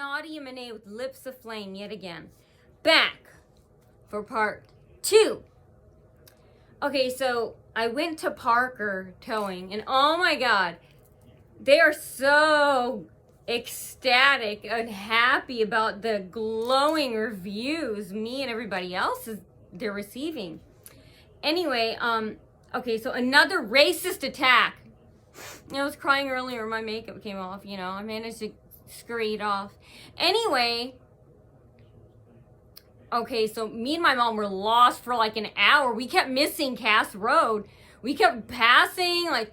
Nadia Monet with Lips of Flame yet again. Back for part 2. Okay, so I went to Parker Towing, and oh my god, they are so ecstatic and happy about the glowing reviews me and everybody else they're receiving. Anyway, okay, so another racist attack. I was crying earlier, my makeup came off, I managed to scurry it off. Anyway, okay, so me and my mom were lost for like an hour. We kept missing Cass Road. We kept passing, like,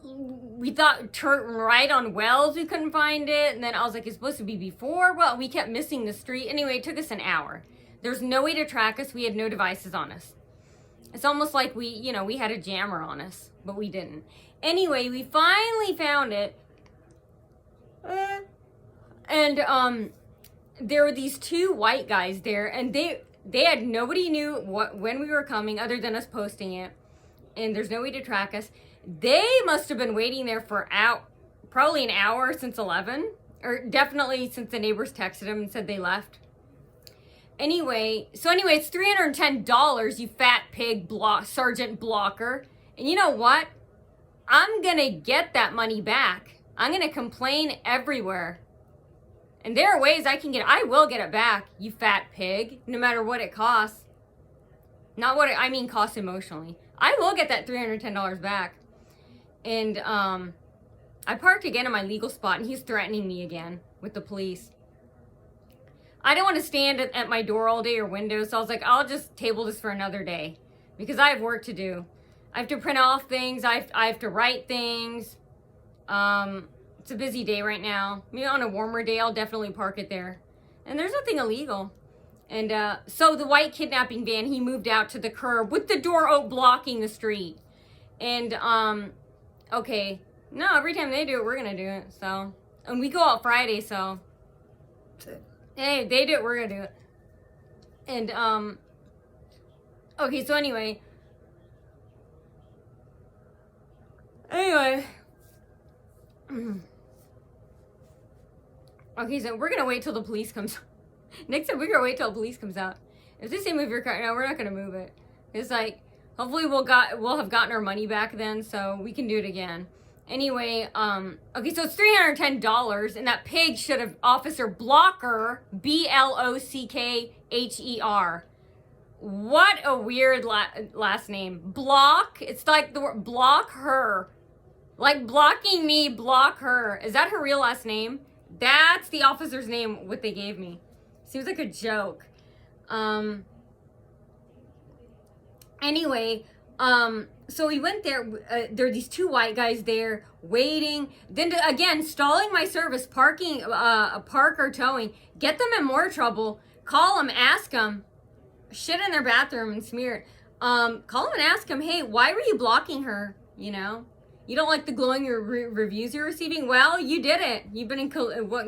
we thought turn right on Wells, we couldn't find it. And then I was like, it's supposed to be before. Well, we kept missing the street. Anyway, it took us an hour. There's no way to track us. We had no devices on us. It's almost like we had a jammer on us, but we didn't. Anyway, we finally found it. And there were these two white guys there, and they had nobody knew when we were coming other than us posting it. And there's no way to track us. They must have been waiting there for probably an hour since 11, or definitely since the neighbors texted them and said they left. Anyway, it's $310, you fat pig Sergeant Blocker. And you know what? I'm gonna get that money back. I'm gonna complain everywhere. And there are ways I will get it back, you fat pig, no matter what it costs. Not what costs emotionally. I will get that $310 back. And I parked again in my legal spot, and he's threatening me again with the police. I don't want to stand at my door all day or window, so I was like, I'll just table this for another day because I have work to do. I have to print off things. I have to write things. It's a busy day right now. Maybe on a warmer day, I'll definitely park it there. And there's nothing illegal. And so the white kidnapping van, he moved out to the curb with the door blocking the street. And, okay. No, every time they do it, we're going to do it. So, and we go out Friday, so. Hey, they do it, we're going to do it. And, okay, so anyway. Okay, so we're going to wait till the police comes. Nick said we're going to wait till the police comes out. If they say move your car, no, we're not going to move it. It's like, hopefully we'll have gotten our money back then, so we can do it again. Anyway, okay, so it's $310, and that pig should have Officer Blocker, Blockher. What a weird last name. Block, it's like the word block her. Like blocking me, block her. Is that her real last name? That's the officer's name, what they gave me. Seems like a joke. Anyway, so we went there. There are these two white guys there waiting. Then again, stalling my service, Parker Towing. Get them in more trouble. Call them, ask them. Shit in their bathroom and smear it. Call them and ask them, hey, why were you blocking her? You don't like the glowing reviews you're receiving? Well, you did it. You've been in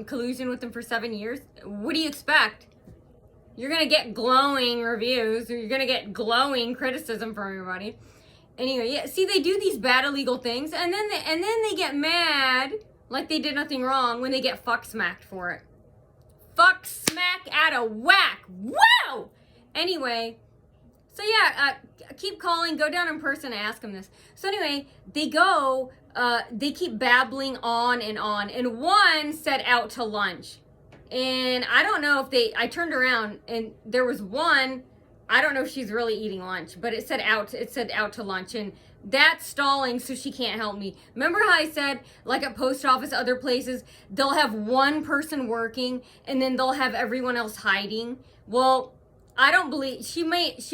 collusion with them for 7 years. What do you expect? You're going to get glowing reviews, or you're going to get glowing criticism from everybody. Anyway, yeah, see, they do these bad illegal things, and then they get mad, like they did nothing wrong, when they get fuck smacked for it. Fuck smack out of whack. Whoa! Anyway, so yeah, keep calling, go down in person and ask them this. So anyway, they keep babbling on, and one said out to lunch. And I don't know if I turned around and there was one, I don't know if she's really eating lunch, but it said out to lunch, and that's stalling, so she can't help me. Remember how I said, like at post office, other places, they'll have one person working and then they'll have everyone else hiding? Well, I don't believe, she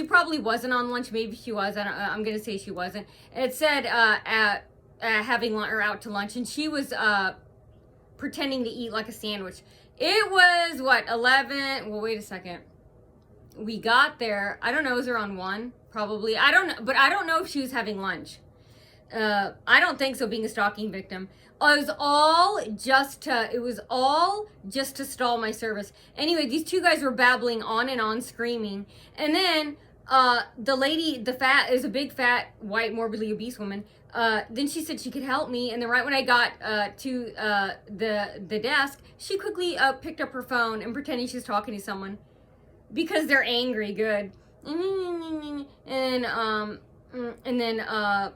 probably wasn't on lunch, maybe she was, I'm going to say she wasn't. And it said, having lunch or out to lunch, and she was, pretending to eat like a sandwich. It was, 11? Well, wait a second. We got there. I don't know. Was there on 1? Probably. I don't know. But I don't know if she was having lunch. I don't think so, being a stalking victim. It was all just to stall my service. Anyway, these two guys were babbling on and on, screaming. And then the lady, is a big fat white morbidly obese woman. Then she said she could help me, and then right when I got to the desk, she quickly picked up her phone and pretending she was talking to someone because they're angry. Good. And then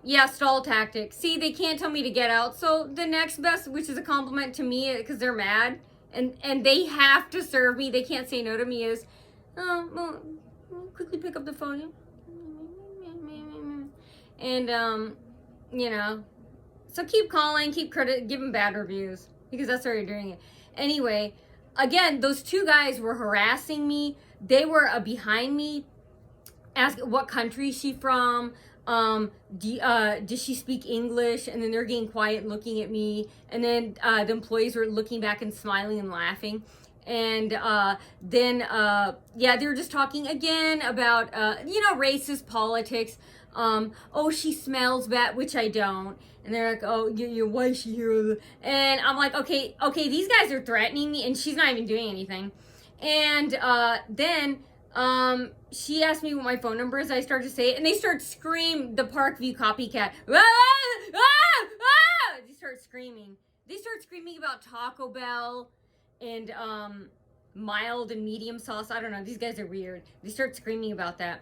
yeah, stall tactics. See, they can't tell me to get out, so the next best, which is a compliment to me because they're mad and they have to serve me, they can't say no to me, is well, quickly pick up the phone and you know, so keep calling, keep giving bad reviews because that's how you're doing it. Anyway, again, those two guys were harassing me. They were behind me, asking what country is she from, does she speak English? And then they're getting quiet and looking at me, and then the employees were looking back and smiling and laughing. And then yeah, they were just talking again about you know, racist politics. Oh, she smells bad, which I don't. And they're like, oh, why is she here? And I'm like, okay, these guys are threatening me, and she's not even doing anything. And then she asked me what my phone number is. I start to say it, and they start screaming, the Parkview copycat. Ah! Ah! Ah! They start screaming. They start screaming about Taco Bell and mild and medium sauce. I don't know. These guys are weird. They start screaming about that.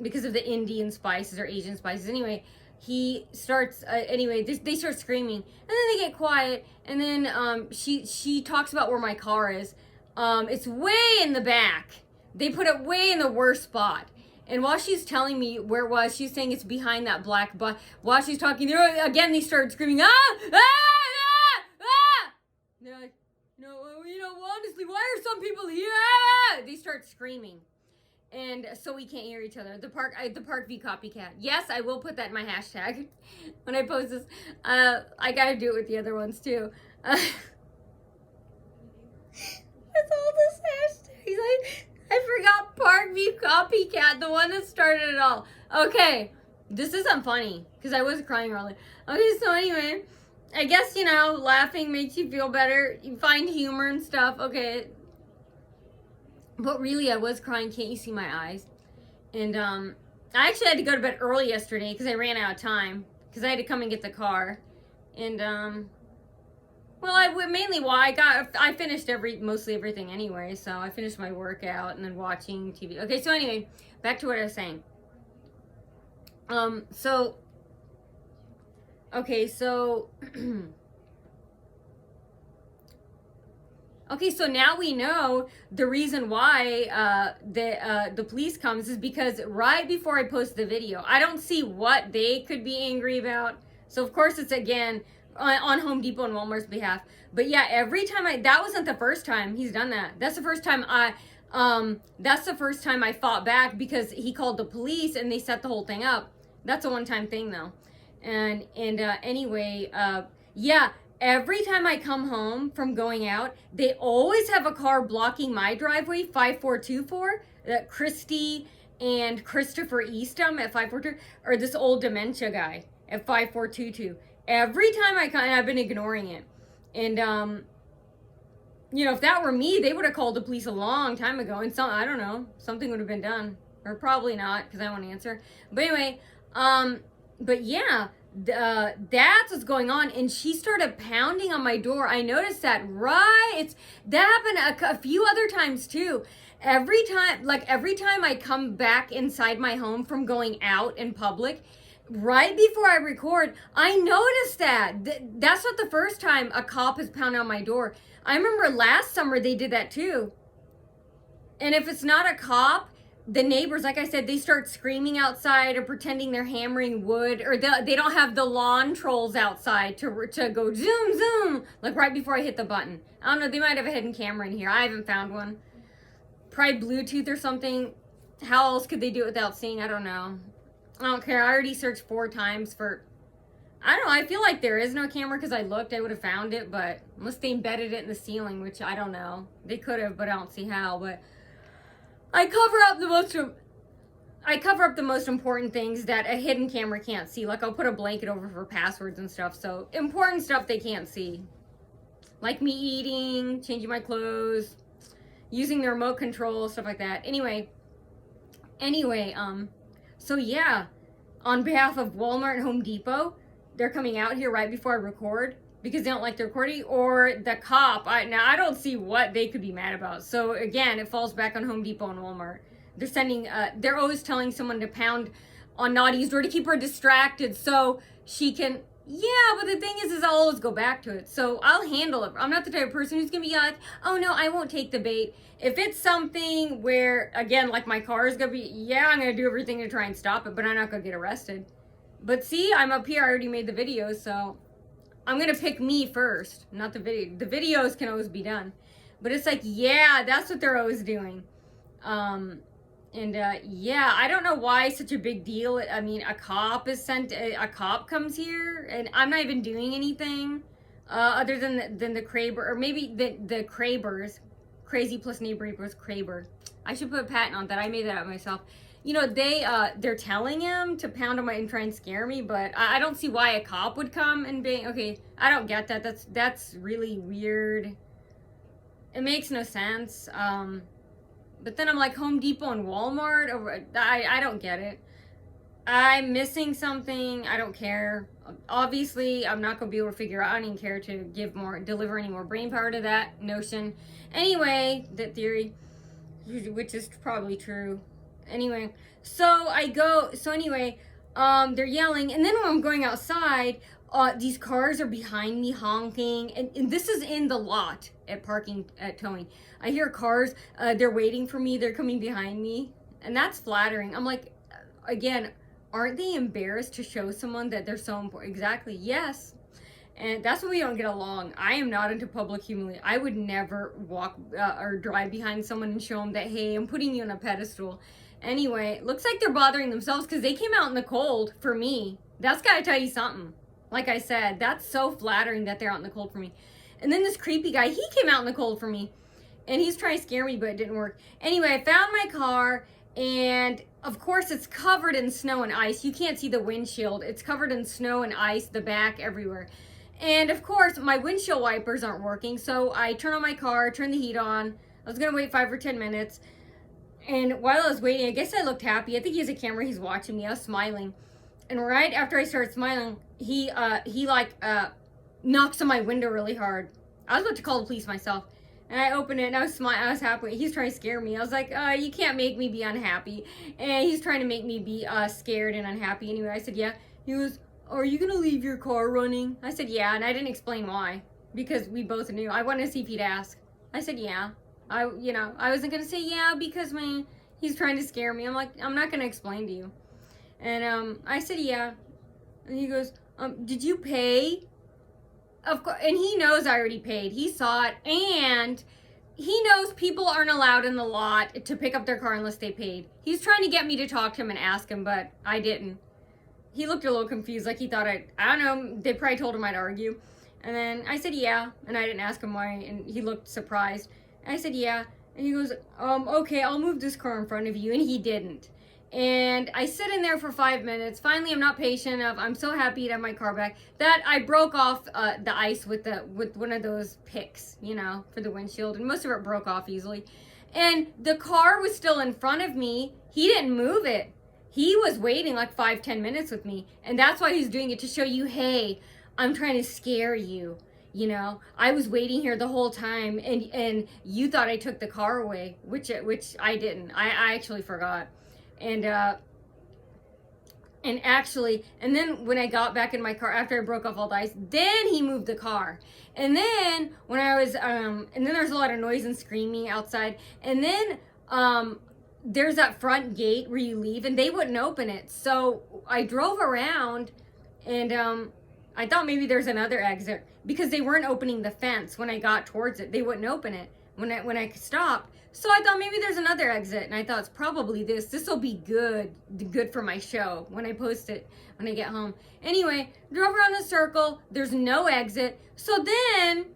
Because of the Indian spices or Asian spices. Anyway, he starts, anyway, they start screaming. And then they get quiet. And then she talks about where my car is. It's way in the back. They put it way in the worst spot. And while she's telling me where it was, she's saying it's behind that black bus. While she's talking, again, they started screaming, ah! Ah! Ah! Ah! And they're like, no, you know, honestly, why are some people here? Ah! They start screaming. And so we can't hear each other. The Parkview copycat. Yes, I will put that in my hashtag when I post this. I gotta do it with the other ones too. That's all this hashtag. I forgot Parkview copycat, the one that started it all. Okay, this isn't funny because I was crying earlier. Okay, so anyway, I guess, you know, laughing makes you feel better. You find humor and stuff. Okay. But really, I was crying. Can't you see my eyes? And I actually had to go to bed early yesterday because I ran out of time. Because I had to come and get the car. And well, I finished mostly everything anyway. So I finished my workout and then watching TV. Okay, so anyway, back to what I was saying. Okay, so now we know the reason why the police comes is because right before I post the video, I don't see what they could be angry about. So of course it's again on Home Depot and Walmart's behalf. But yeah, every time that wasn't the first time he's done that. That's the first time I fought back because he called the police and they set the whole thing up. That's a one-time thing though. And anyway, yeah. Every time I come home from going out, they always have a car blocking my driveway, 5424. Christy and Christopher Eastham at 542, or this old dementia guy at 5422. Every time I come, and I've been ignoring it. And, you know, if that were me, they would have called the police a long time ago. And I don't know, something would have been done. Or probably not, because I won't answer. But anyway, but yeah. That's what's going on, and she started pounding on my door. I noticed that that happened a few other times too. Every time I come back inside my home from going out in public, right before I record, I noticed that. That's not the first time a cop has pounded on my door. I remember last summer they did that too. And if it's not a cop, the neighbors, like I said, they start screaming outside or pretending they're hammering wood, or they don't have the lawn trolls outside to go zoom, zoom, like right before I hit the button. I don't know, they might have a hidden camera in here. I haven't found one. Probably Bluetooth or something. How else could they do it without seeing? I don't know. I don't care. I already searched 4 times for, I don't know, I feel like there is no camera because I looked, I would have found it, but unless they embedded it in the ceiling, which I don't know. They could have, but I don't see how, but I cover up the most important things that a hidden camera can't see. Like I'll put a blanket over for passwords and stuff. So important stuff they can't see. Like me eating, changing my clothes, using the remote control, stuff like that. Anyway, Anyway, so yeah, on behalf of Walmart and Home Depot, they're coming out here right before I record because they don't like the recording, or the cop. Now I don't see what they could be mad about. So again, it falls back on Home Depot and Walmart. They're sending, they're always telling someone to pound on Naudie's door to keep her distracted so she can, yeah, but the thing is I'll always go back to it. So I'll handle it. I'm not the type of person who's gonna be like, oh no, I won't take the bait. If it's something where, again, like my car is gonna be, yeah, I'm gonna do everything to try and stop it, but I'm not gonna get arrested. But see, I'm up here, I already made the video, so I'm gonna pick me first, not the video. The videos can always be done. But it's like, yeah, that's what they're always doing. Yeah, I don't know why it's such a big deal. I mean, a cop is sent, a cop comes here, and I'm not even doing anything other than the Kraber, or maybe the Krabers, Crazy Plus Neighbor equals Kraber. I should put a patent on that. I made that up myself. You know, they're telling him to pound on my and try and scare me, but I don't see why a cop would come and be, okay, I don't get that. That's really weird. It makes no sense. But then I'm like, Home Depot and Walmart, I don't get it. I'm missing something. I don't care. Obviously, I'm not going to be able to figure out. I don't even care to deliver any more brain power to that notion. Anyway, that theory, which is probably true. Anyway, they're yelling. And then when I'm going outside, these cars are behind me honking. And this is in the lot at towing. I hear cars, they're waiting for me, they're coming behind me, and that's flattering. I'm like, again, aren't they embarrassed to show someone that they're so important? Exactly, yes. And that's when we don't get along. I am not into public humiliation. I would never walk or drive behind someone and show them that, hey, I'm putting you on a pedestal. Anyway, looks like they're bothering themselves because they came out in the cold for me. That's gotta tell you something. Like I said, that's so flattering that they're out in the cold for me. And then this creepy guy, he came out in the cold for me. And he's trying to scare me, but it didn't work. Anyway, I found my car, and of course it's covered in snow and ice. You can't see the windshield. It's covered in snow and ice, the back, everywhere. And of course, my windshield wipers aren't working, so I turn on my car, turn the heat on. I was gonna wait 5 or 10 minutes. And while I was waiting, I guess I looked happy. I think he has a camera, he's watching me. I was smiling. And right after I started smiling, he knocks on my window really hard. I was about to call the police myself. And I opened it and I was smiling. I was happy. He's trying to scare me. I was like, you can't make me be unhappy. And he's trying to make me be scared and unhappy. Anyway, I said, yeah. He goes, are you going to leave your car running? I said, yeah. And I didn't explain why. Because we both knew. I wanted to see if he'd ask. I said, yeah. I wasn't going to say yeah because he's trying to scare me. I'm like, I'm not going to explain to you. And I said, yeah. And he goes, did you pay? Of course, and he knows I already paid. He saw it, and he knows people aren't allowed in the lot to pick up their car unless they paid. He's trying to get me to talk to him and ask him, but I didn't. He looked a little confused, like he thought I don't know, they probably told him I'd argue. And then I said, yeah, and I didn't ask him why, and he looked surprised. And I said, yeah, and he goes, okay, I'll move this car in front of you, and he didn't. And I sit in there for 5 minutes. Finally, I'm not patient enough. I'm so happy to have my car back that I broke off the ice with one of those picks, you know, for the windshield. And most of it broke off easily. And the car was still in front of me. He didn't move it. He was waiting like 5-10 minutes with me. And that's why he's doing it, to show you, hey, I'm trying to scare you. You know, I was waiting here the whole time, and you thought I took the car away, which I didn't. I actually forgot. And then when I got back in my car after I broke off all the ice, then he moved the car. And then when I was, and then there's a lot of noise and screaming outside. And then there's that front gate where you leave, and they wouldn't open it. So I drove around, and I thought maybe there's another exit because they weren't opening the fence when I got towards it. They wouldn't open it when I stopped. So I thought maybe there's another exit, and I thought it's probably this. This will be good for my show when I post it when I get home. Anyway, drove around the circle. There's no exit. So then,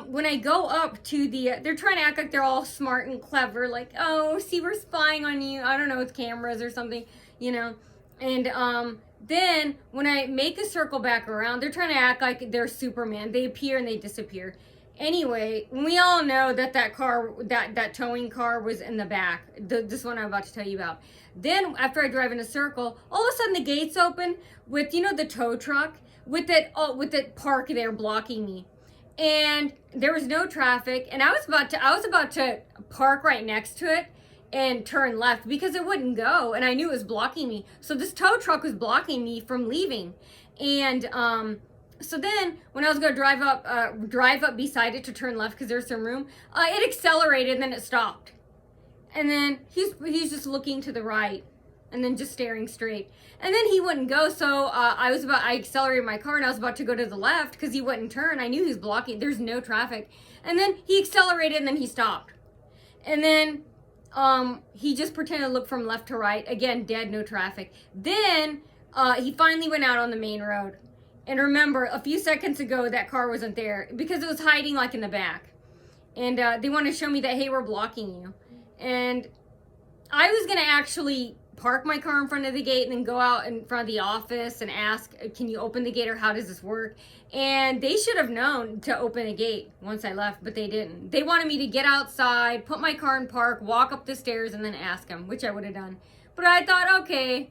when I go up to they're trying to act like they're all smart and clever, like, oh, see, we're spying on you. I don't know, with cameras or something, you know. And then when I make a circle back around, they're trying to act like they're Superman. They appear and they disappear. Anyway, we all know that that towing car was in the back. This one I'm about to tell you about. Then after I drive in a circle, all of a sudden the gates open with, the tow truck with it park there blocking me. And there was no traffic, and I was about to park right next to it and turn left because it wouldn't go, and I knew it was blocking me. So this tow truck was blocking me from leaving. And so then when I was going to drive up beside it to turn left because there's some room, it accelerated and then it stopped. And then he's just looking to the right and then just staring straight. And then he wouldn't go, so I accelerated my car and I was about to go to the left because he wouldn't turn. I knew he was blocking. There's no traffic. And then he accelerated and then he stopped. And then he just pretended to look from left to right. Again, dead, no traffic. Then he finally went out on the main road. And remember, a few seconds ago, that car wasn't there because it was hiding like in the back. And they want to show me that, hey, we're blocking you. And I was going to actually park my car in front of the gate and then go out in front of the office and ask, can you open the gate or how does this work? And they should have known to open the gate once I left, but they didn't. They wanted me to get outside, put my car in park, walk up the stairs, and then ask them, which I would have done. But I thought, okay,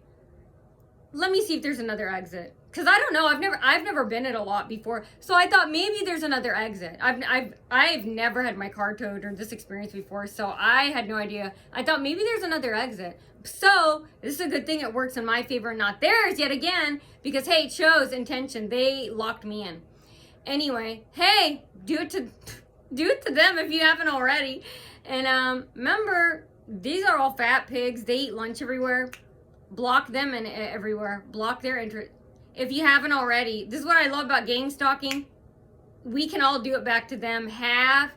let me see if there's another exit. Because I don't know, I've never been at a lot before, so I thought maybe there's another exit. I've never had my car towed or this experience before, so I had no idea. I thought maybe there's another exit. So this is a good thing it works in my favor and not theirs yet again, because hey, it shows intention. They locked me in. Anyway, hey, do it to them if you haven't already. And remember, these are all fat pigs. They eat lunch everywhere. Block them and everywhere. Block their entrance. If you haven't already, this is what I love about gang stalking. We can all do it back to them. Have,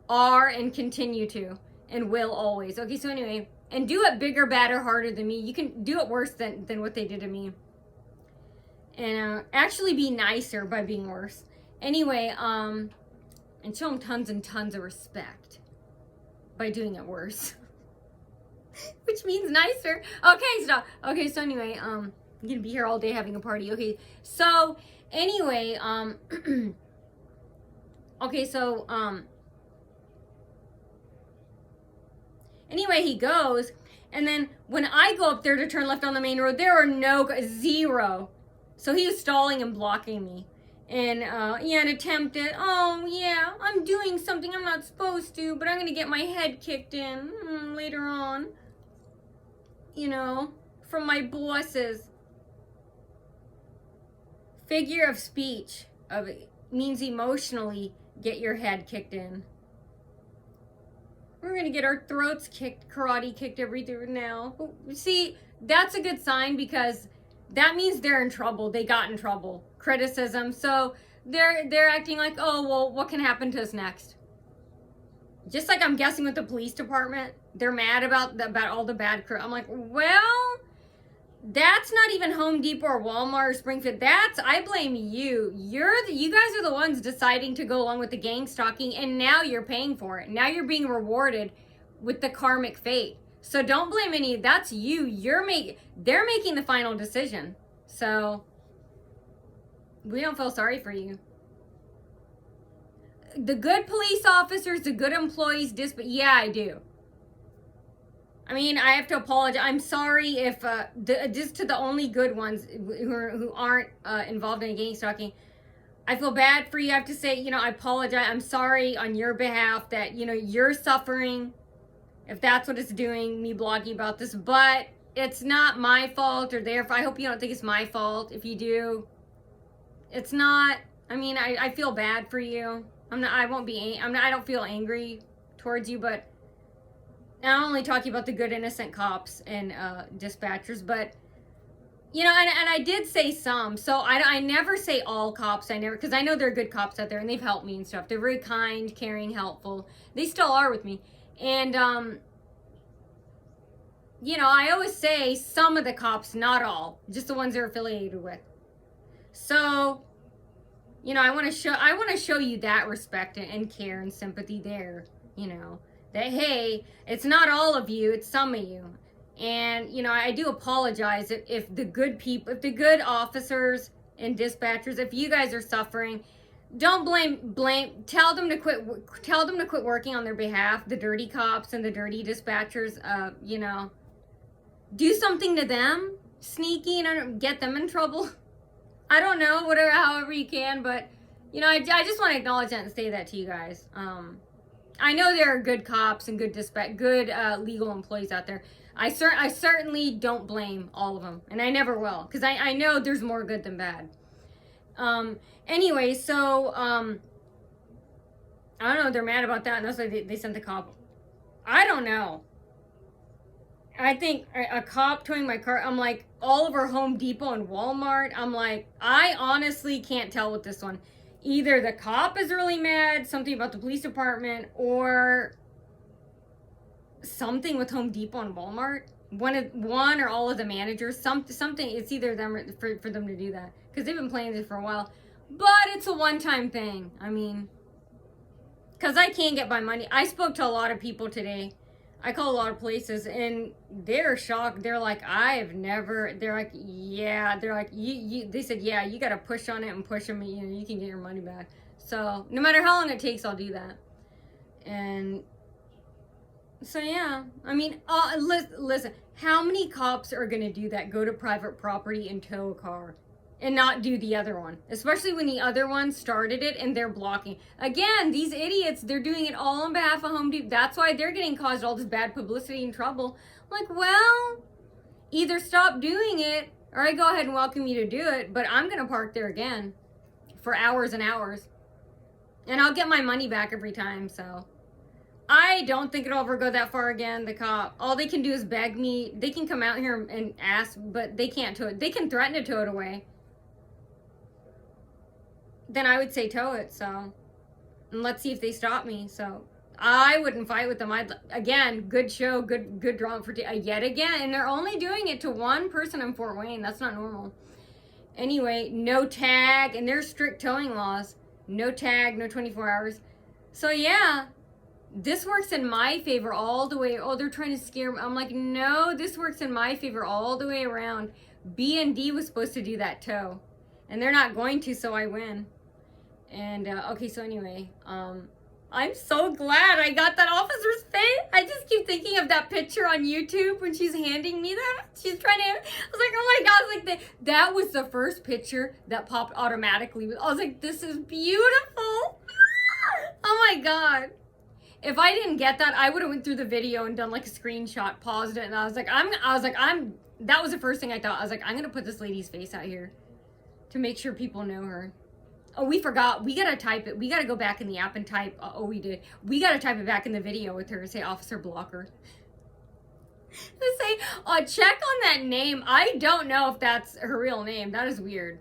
are, and continue to, and will always. Okay, so anyway, and do it bigger, badder, harder than me. You can do it worse than what they did to me. And actually be nicer by being worse. Anyway, and show them tons and tons of respect by doing it worse. Which means nicer. Okay, stop. Okay, so anyway, I'm gonna be here all day having a party. Okay, so anyway, okay, so anyway, he goes, and then when I go up there to turn left on the main road, there are zero. So he was stalling and blocking me, and yeah, an attempted. Oh yeah, I'm doing something I'm not supposed to, but I'm gonna get my head kicked in later on. You know, from my bosses. Figure of speech of it means emotionally get your head kicked in. We're gonna get our throats kicked, karate kicked everything now. See, that's a good sign because that means they're in trouble. They got in trouble. Criticism. So they're acting like, oh well, what can happen to us next? Just like I'm guessing with the police department, they're mad about all the bad crew. I'm like, well, that's not even Home Depot or Walmart or Springfield. I blame you. You guys are the ones deciding to go along with the gang stalking, and now you're paying for it. Now you're being rewarded with the karmic fate. So don't blame any. That's you. They're making the final decision. So we don't feel sorry for you. The good police officers, the good employees, yeah, I do. I mean, I have to apologize. I'm sorry if just to the only good ones who aren't involved in gang stalking. I feel bad for you. I have to say, I apologize. I'm sorry on your behalf that you're suffering. If that's what it's doing, me blogging about this, but it's not my fault or their fault. I hope you don't think it's my fault. If you do, it's not. I mean, I feel bad for you. I don't feel angry towards you, but I'm only talking about the good innocent cops and dispatchers, but and I did say some, so I never say all cops. Because I know there are good cops out there and they've helped me and stuff. They're very kind, caring, helpful. They still are with me. And I always say some of the cops, not all, just the ones they're affiliated with. So I want to show you that respect and care and sympathy there, that, hey, it's not all of you, it's some of you. And, I do apologize if the good people, if the good officers and dispatchers, if you guys are suffering, Don't blame. Tell them to quit. Tell them to quit working on their behalf. The dirty cops and the dirty dispatchers. You know, do something to them. Sneaky and get them in trouble. I don't know. Whatever, however you can, but you know, I just want to acknowledge that and say that to you guys. I know there are good cops and good legal employees out there. I certainly don't blame all of them, and I never will, because I know there's more good than bad. Anyway, so, I don't know, they're mad about that, and that's why they sent the cop. I don't know. I think a cop towing my car, I'm like, all over Home Depot and Walmart, I'm like, I honestly can't tell with this one. Either the cop is really mad, something about the police department, or something with Home Depot and Walmart. One or all of the managers, something, it's either them for them to do that. Because they've been playing this for a while. But it's a one-time thing. I mean, because I can't get my money. I spoke to a lot of people today. I call a lot of places, and they're shocked. They're like, they're like, yeah. They're like, they said, yeah, you got to push on it and push them, you know, you can get your money back. So, no matter how long it takes, I'll do that. And so, yeah. I mean, listen, how many cops are going to do that? Go to private property and tow a car and not do the other one, especially when the other one started it and they're blocking. Again, these idiots, they're doing it all on behalf of Home Depot. That's why they're getting caused all this bad publicity and trouble. I'm like, well, either stop doing it or I go ahead and welcome you to do it, but I'm going to park there again for hours and hours. And I'll get my money back every time, so. I don't think it'll ever go that far again, the cop. All they can do is beg me. They can come out here and ask, but they can't tow it. They can threaten to tow it away. Then I would say tow it, so. And let's see if they stop me, so. I wouldn't fight with them. Again, good show, good drama for yet again. And they're only doing it to one person in Fort Wayne. That's not normal. Anyway, no tag, and there's strict towing laws. No tag, no 24 hours. So yeah, this works in my favor all the way. Oh, they're trying to scare me. I'm like, no, this works in my favor all the way around. B&D was supposed to do that tow, and they're not going to, so I win. And okay, so anyway, I'm so glad I got that officer's face. I just keep thinking of that picture on YouTube when she's handing me that. She's trying to, I was like, oh my God, like that was the first picture that popped automatically. I was like, this is beautiful. Oh my God. If I didn't get that, I would have went through the video and done like a screenshot, paused it, and I was like, that was the first thing I thought. I was like, I'm gonna put this lady's face out here to make sure people know her. Oh, we forgot. We gotta type it. We gotta go back in the app and type. Oh, we did. We gotta type it back in the video with her. Say, Officer Blocker. Say, check on that name. I don't know if that's her real name. That is weird.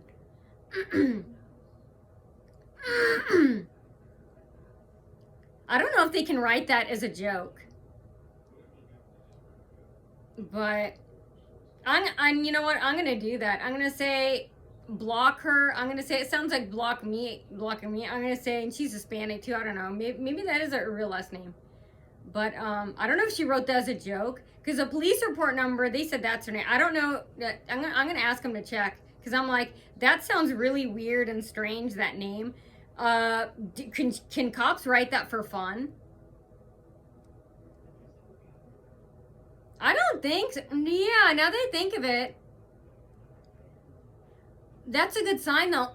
I don't know if they can write that as a joke. But you know what? I'm gonna do that. I'm gonna say block her. I'm gonna say, it sounds like blocking me. I'm gonna say, and she's Hispanic too. I don't know. Maybe that is her real last name. But I don't know if she wrote that as a joke, because the police report number, they said that's her name. I don't know. I'm gonna ask them to check, because I'm like, that sounds really weird and strange, that name. Can cops write that for fun? I don't think so. Yeah, now that I think of it, that's a good sign though.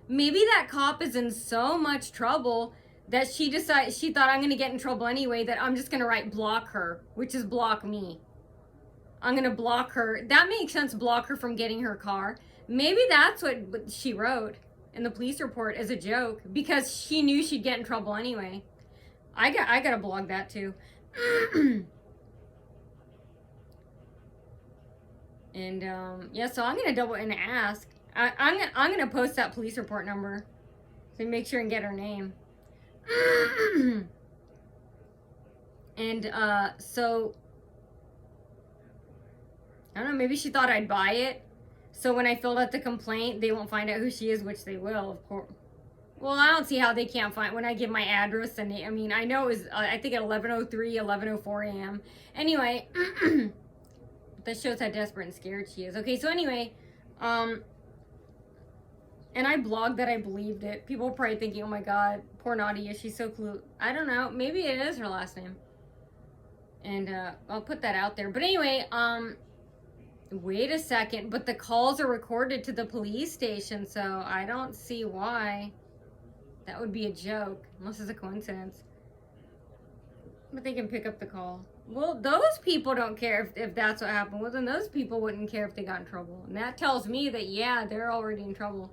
Maybe that cop is in so much trouble that she thought, I'm gonna get in trouble anyway, that I'm just gonna write block her, which is block me. I'm gonna block her. That makes sense, block her from getting her car. Maybe that's what she wrote in the police report as a joke, because she knew she'd get in trouble anyway. I gotta blog that too. And yeah, so I'm gonna double and ask. I'm gonna post that police report number to make sure and get her name. And so I don't know, maybe she thought I'd buy it, so when I filled out the complaint, they won't find out who she is, which they will, of course. Well, I don't see how they can't find, when I give my address and I mean, I know it was, I think at 11:03, 11:04 a.m. Anyway, that shows how desperate and scared she is. Okay, so anyway, And I blogged that I believed it. People were probably thinking, oh my god, poor Nadia, she's so clueless. I don't know. Maybe it is her last name. And I'll put that out there. But anyway, wait a second. But the calls are recorded to the police station, so I don't see why. That would be a joke, unless it's a coincidence. But they can pick up the call. Well, those people don't care if that's what happened. Well, then those people wouldn't care if they got in trouble. And that tells me that, yeah, they're already in trouble.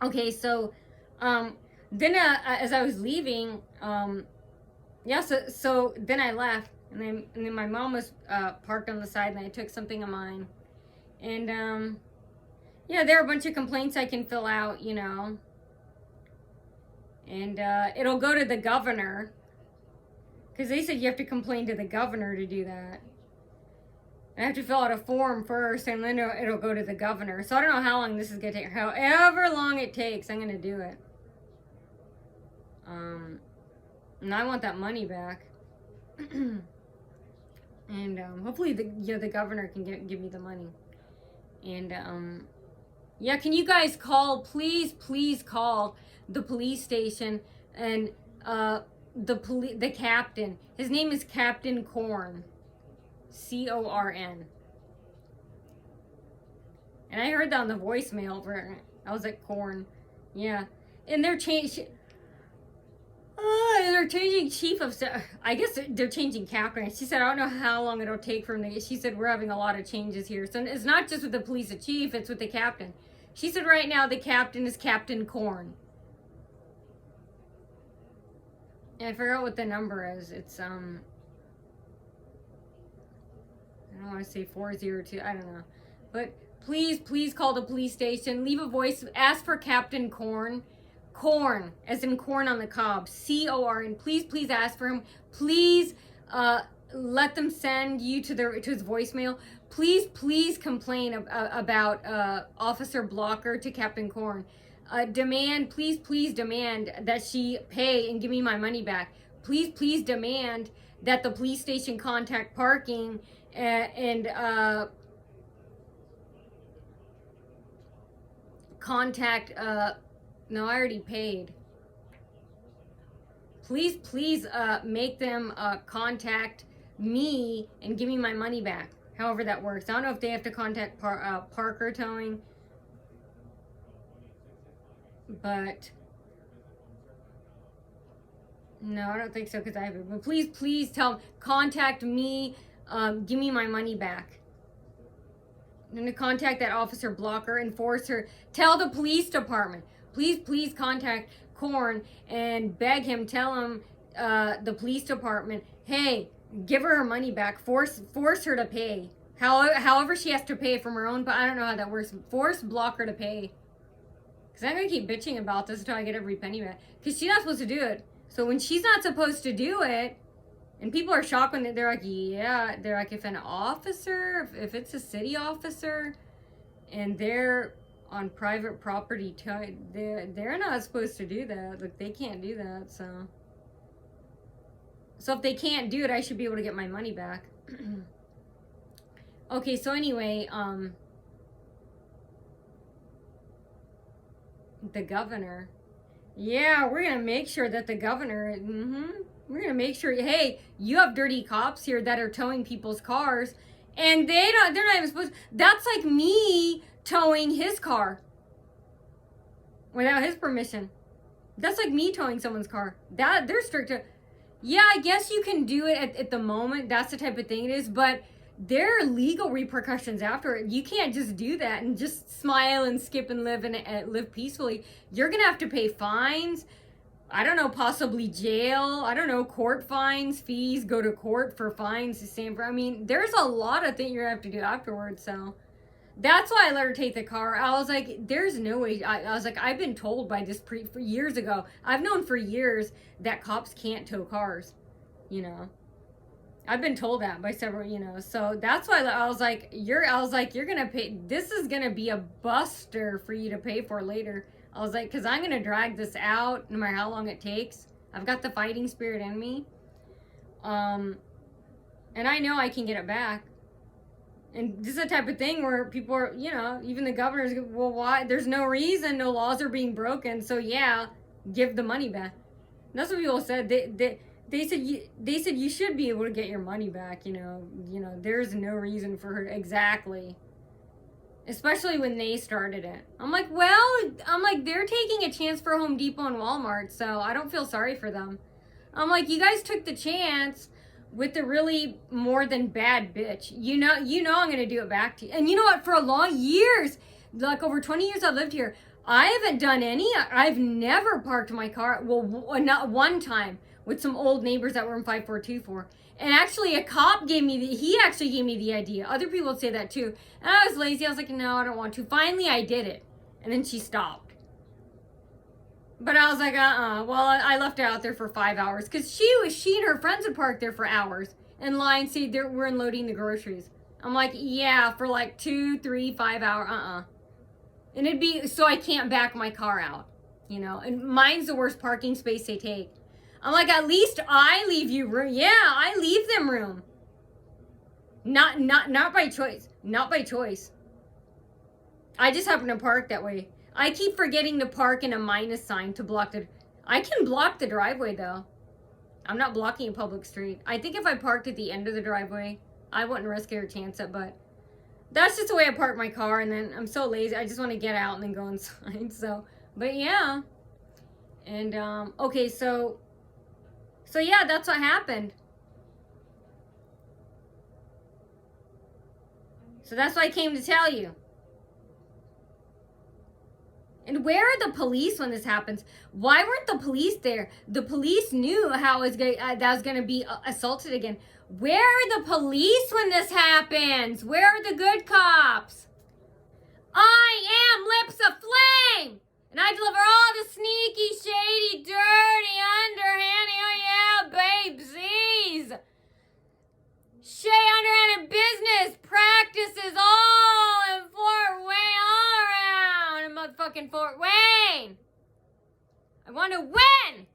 Okay, so then as I was leaving, yeah, so then I left, and then my mom was parked on the side, and I took something of mine, and yeah, there are a bunch of complaints I can fill out, you know, and it'll go to the governor, because they said you have to complain to the governor to do that. I have to fill out a form first, and then it'll go to the governor. So I don't know how long this is going to take. However long it takes, I'm going to do it. And I want that money back. And hopefully the governor can give me the money. And yeah, can you guys please call the police station and the captain. His name is Captain Corn. Corn. And I heard that on the voicemail. I was like, Corn. Yeah. And they're changing chief of staff. I guess they're changing captain. She said, I don't know how long it'll take for them to. She said, we're having a lot of changes here. So it's not just with the police chief, it's with the captain. She said right now the captain is Captain Corn. And I forgot what the number is. It's I don't want to say 402. I don't know. But please call the police station. Leave a voice. Ask for Captain Corn. Corn, as in corn on the cob. Corn. Please ask for him. Please let them send you to his voicemail. Please complain about Officer Blocker to Captain Corn. Please demand that she pay and give me my money back. Please demand that the police station contact parking and contact no, I already paid. Please make them contact me and give me my money back. However that works. I don't know if they have to contact Parker Towing, but no, I don't think so because I have it. But please tell them, contact me, give me my money back. I'm going to contact that Officer Blocker and force her. Tell the police department. Please contact Corn and beg him. Tell him, the police department, hey, give her money back. Force her to pay. However she has to pay from her own. But I don't know how that works. Force Blocker to pay. Because I'm going to keep bitching about this until I get every penny back. Because she's not supposed to do it. So when she's not supposed to do it, and people are shocked when they're like, yeah, they're like, if an officer, if it's a city officer, and they're on private property, they're not supposed to do that. Like, they can't do that, so if they can't do it, I should be able to get my money back. Okay, so anyway, the governor. Yeah, we're gonna make sure that the governor, we're gonna make sure, hey, you have dirty cops here that are towing people's cars, and they're not even supposed to. That's like me towing his car without his permission. That's like me towing someone's car. That they're strict to. Yeah, I guess you can do it at the moment. That's the type of thing it is, but there are legal repercussions after it. You can't just do that and just smile and skip and live peacefully. You're gonna have to pay fines. I don't know, possibly jail. I don't know, court fines, fees, go to court for fines. The same for. I mean, there's a lot of things you're gonna have to do afterwards. So that's why I let her take the car. I was like, there's no way. I was like, I've been told by this for years ago. I've known for years that cops can't tow cars. You know. I've been told that by several, you know, so that's why I was like, you're gonna pay, this is gonna be a buster for you to pay for later. I was like, because I'm gonna drag this out no matter how long it takes. I've got the fighting spirit in me. And I know I can get it back. And this is the type of thing where people are, you know, even the governors go, well, why? There's no reason, no laws are being broken, so yeah, give the money back. And that's what people said. They said you should be able to get your money back. You know, there's no reason for her exactly. Especially when they started it. I'm like, they're taking a chance for Home Depot and Walmart, so I don't feel sorry for them. I'm like, you guys took the chance with the really more than bad bitch. You know I'm gonna do it back to you. And you know what? For a long years, like over 20 years I've lived here, I haven't done any. I've never parked my car. Well, not one time with some old neighbors that were in 5424. And actually, he actually gave me the idea. Other people would say that too. And I was lazy. I was like, no, I don't want to. Finally, I did it. And then she stopped. But I was like, Well, I left her out there for 5 hours. Because she and her friends would park there for hours. And lie and say we're unloading the groceries. I'm like, yeah, for like 2, 3, 5 hours. And it'd be, so I can't back my car out. You know, and mine's the worst parking space they take. I'm like, at least I leave you room. Yeah, I leave them room. Not by choice. Not by choice. I just happen to park that way. I keep forgetting to park in a minus sign to block the... I can block the driveway, though. I'm not blocking a public street. I think if I parked at the end of the driveway, I wouldn't risk a chance it, but... That's just the way I park my car, and then I'm so lazy. I just want to get out and then go inside, so... But, yeah. And, okay, So yeah, that's what happened. So that's what I came to tell you. And where are the police when this happens? Why weren't the police there? The police knew how that was going to be assaulted again. Where are the police when this happens? Where are the good cops? I am Lips of Flame! And I deliver all the sneaky, shady, dirty, underhanded, oh yeah, babesies. Underhanded business practices all in Fort Wayne, all around in motherfucking Fort Wayne. I want to win.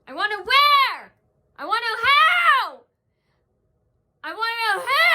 I want to where. I want to how. I want to know how.